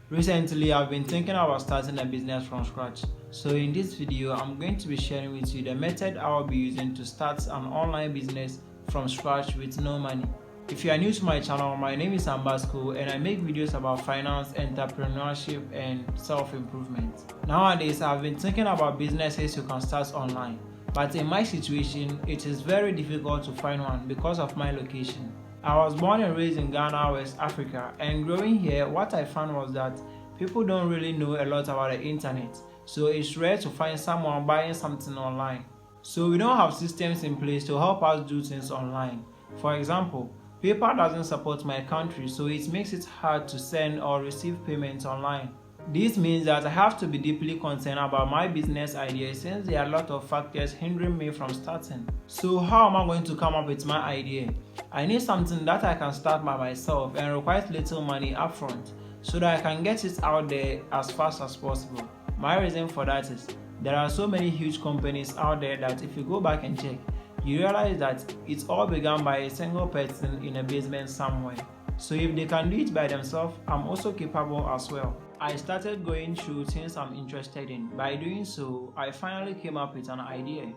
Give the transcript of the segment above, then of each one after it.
Recently, I've been thinking about starting a business from scratch. So in this video, I'm going to be sharing with you the method I'll be using to start an online business from scratch with no money. If you are new to my channel, my name is Ambasco and I make videos about finance, entrepreneurship and self-improvement. Nowadays, I've been thinking about businesses you can start online. But in my situation, it is very difficult to find one because of my location. I was born and raised in Ghana, West Africa, and growing here, what I found was that people don't really know a lot about the internet, so it's rare to find someone buying something online. So we don't have systems in place to help us do things online. For example, PayPal doesn't support my country, so it makes it hard to send or receive payments online. This means that I have to be deeply concerned about my business idea since there are a lot of factors hindering me from starting. So how am I going to come up with my idea? I need something that I can start by myself and requires little money upfront so that I can get it out there as fast as possible. My reason for that is there are so many huge companies out there that if you go back and check, you realize that it all began by a single person in a basement somewhere. So if they can do it by themselves, I'm also capable as well. I started going through things I'm interested in. By doing so, I finally came up with an idea.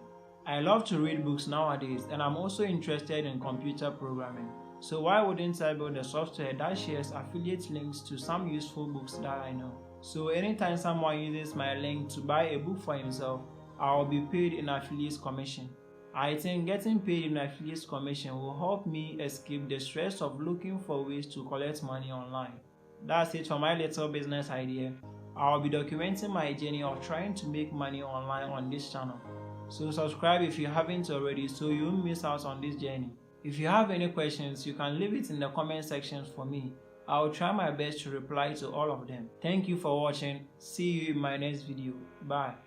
I love to read books nowadays and I'm also interested in computer programming. So why wouldn't I build a software that shares affiliate links to some useful books that I know? So anytime someone uses my link to buy a book for himself, I will be paid in affiliate commission. I think getting paid in affiliate commission will help me escape the stress of looking for ways to collect money online. That's it for my little business idea. I'll be documenting my journey of trying to make money online on this channel. So subscribe if you haven't already so you won't miss out on this journey. If you have any questions, you can leave it in the comment section for me. I'll try my best to reply to all of them. Thank you for watching. See you in my next video. Bye.